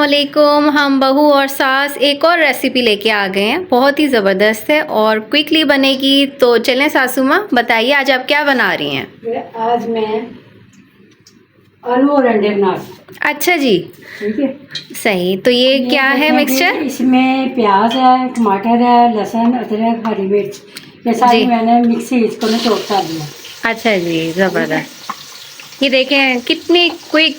अस्सलामुअलैकुम। हम बहू और सास एक और रेसिपी लेके आ गए हैं, बहुत ही ज़बरदस्त है और क्विकली बनेगी। तो चलें सासू माँ, बताइए आज आप क्या बना रही हैं। आज मैं आलू और अंडे बना रही हूँ। अच्छा जी, ठीक है। सही। तो ये क्या है मिक्सचर? इसमें प्याज है, टमाटर है, लहसुन, अदरक, हरी मिर्च, ये सारी जी। मैंने मिक्सी इसको ना चॉप कर लिया। अच्छा जी, ज़बरदस्त। ये देखें कितनी क्विक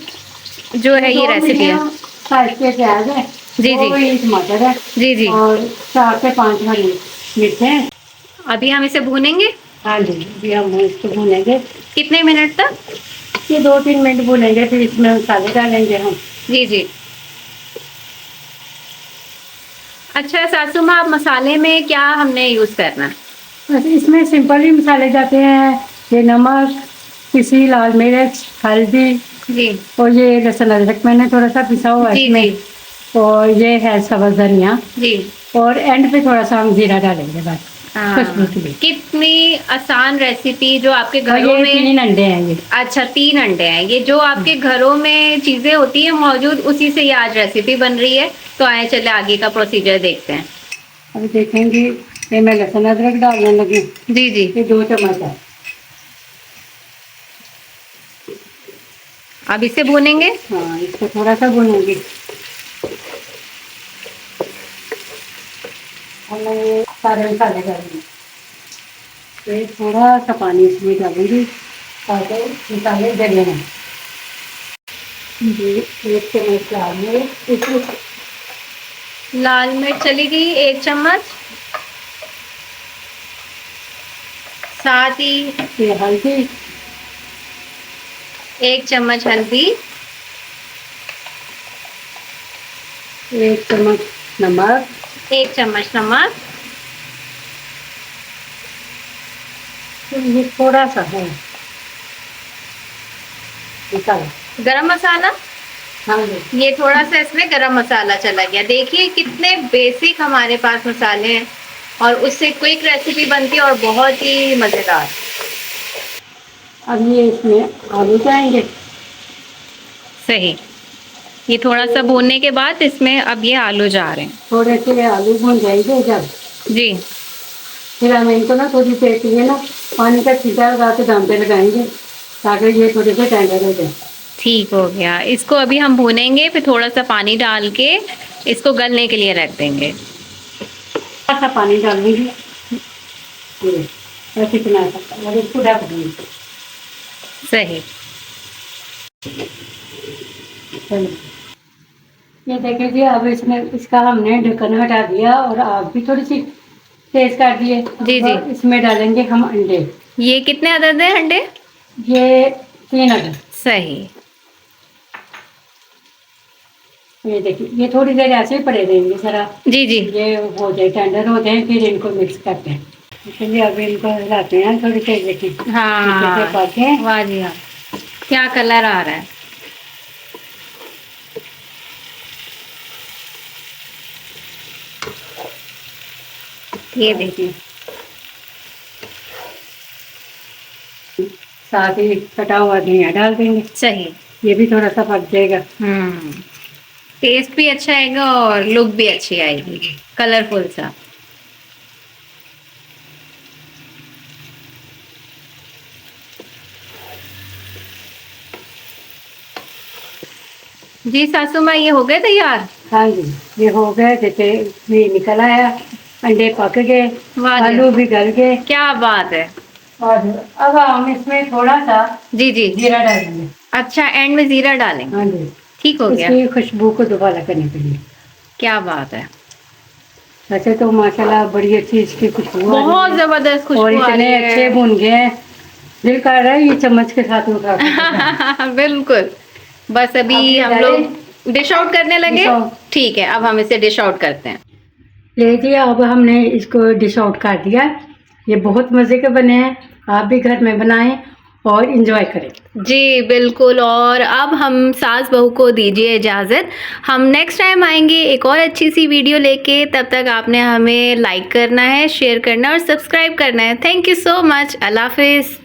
जो है ये रेसिपी है। साइज के प्याज है, जी जी वही टमाटर है, जी जी। और 4 से 5 हरी मिर्च है। अभी हम इसे भूनेंगे। हाँ जी, अभी हम इसको भूनेंगे। कितने मिनट तक? ये 2-3 मिनट भूनेंगे, फिर इसमें मसाले डालेंगे हम। जी जी। अच्छा सासू माँ, आप मसाले में क्या हमने यूज़ करना है? बस इसमें सिंपल ही मसाले जाते हैं। ये नमक, पिसी लाल मिर्च, हल्दी, जी और ये लहसुन अदरक मैंने थोड़ा सा पिसा हुआ जी इसमें, जी और ये है सब्ज़ धनिया, जी। और एंड पे थोड़ा सा हम जीरा डालेंगे बस खुशबू के लिए। कितनी आसान रेसिपी जो आपके और घरों ये में। 3 अंडे हैं ये। अच्छा, 3 अंडे हैं। ये जो आपके घरों में चीजें होती हैं मौजूद, उसी से ये आज रेसिपी बन रही है। तो आए चले आगे का प्रोसीजर देखते हैं। अभी देखेंगे, ये मैं लहसुन अदरक डालने लगी। जी जी। ये 2 चम्मच है। अब इसे भूनेंगे। हाँ, इसको थोड़ा सा भूनेंगे। और मैं ये सारे मसाले डालूंगी। ये थोड़ा सा पानी इसमें डालूंगी ताकि मसाले जले ना। जी, 1 चम्मच डालूंगी। लाल मिर्च चली गई 1 चम्मच। साथ ही ये हल्दी, 1 चम्मच हल्दी। 1 चम्मच नमक, 1 चम्मच नमक। ये थोड़ा सा है मसाला। गरम मसाला। हाँ जी। ये थोड़ा सा इसमें गरम मसाला चला गया। देखिए कितने बेसिक हमारे पास मसाले हैं और उससे क्विक रेसिपी बनती है और बहुत ही मज़ेदार। अब ये इसमें आलू जाएंगे। सही। ये थोड़ा सा भूनने के बाद इसमें अब ये आलू जा रहे हैं। थोड़े से आलू भून जाएंगे जब, जी। फिर हम इनको ना थोड़ी देर के लिए ना पानी का छींटा लगा के दम पे लगाएंगे ताकि ये थोड़े से टेंडर हो जाए। ठीक हो गया। इसको अभी हम भूनेंगे, फिर थोड़ा सा पानी डाल के इसको गलने के लिए रख देंगे। थोड़ा सा पानी डालूंगी, बस इतना सा, और इसको ढक दूंगी। सही। ये देखिए जी, अब इसमें इसका हमने ढक्कन हटा दिया और आग भी थोड़ी सी तेज कर दिए। जी जी। इसमें डालेंगे हम अंडे। ये कितने अदद हैं अंडे? ये 3 अदद। सही। ये देखिए, ये थोड़ी देर ऐसे ही पड़े रहेंगे जरा। जी जी। ये हो जाए, टेंडर हो जाए, फिर इनको मिक्स करते हैं। इसलिए अब इनको हिलाते हैं थोड़ी देर। देखिए हाँ, वाह जी हाँ, क्या कलर आ रहा है। ये देखिए, साथ ही कटा हुआ धनिया डाल देंगे। सही। ये भी थोड़ा सा पक जाएगा। टेस्ट भी अच्छा आएगा और लुक भी अच्छी आएगी, कलरफुल सा। जी सासू माँ, ये हो गए तैयार? हाँ जी, ये हो गए। जैसे ये निकल आया, अंडे पक गए, आलू भी गल गए। क्या बात है। और अब हम इसमें थोड़ा सा जी जी जीरा डालेंगे। अच्छा, एंड में जीरा डालेंगे। हाँ जी, ठीक हो गया। इसकी खुशबू को दोबारा करने के लिए। क्या बात है। वैसे तो माशाल्लाह बड़ी अच्छी इसकी खुशबू, बहुत जबरदस्त खुशबू और इतने अच्छे भुन गए हैं, दिल कर रहा है ये चम्मच के साथ में खा बिल्कुल। बस अभी हम लोग डिश आउट करने लगे। ठीक है, अब हम इसे डिश आउट करते हैं। ले जी, अब हमने इसको डिश आउट कर दिया। ये बहुत मज़े के बने हैं, आप भी घर में बनाएं और इंजॉय करें। जी बिल्कुल। और अब हम सास बहू को दीजिए इजाज़त। हम नेक्स्ट टाइम आएंगे एक और अच्छी सी वीडियो लेके। तब तक आपने हमें लाइक करना है, शेयर करना है और सब्सक्राइब करना है। Thank you so much. अल्लाह हाफिज़।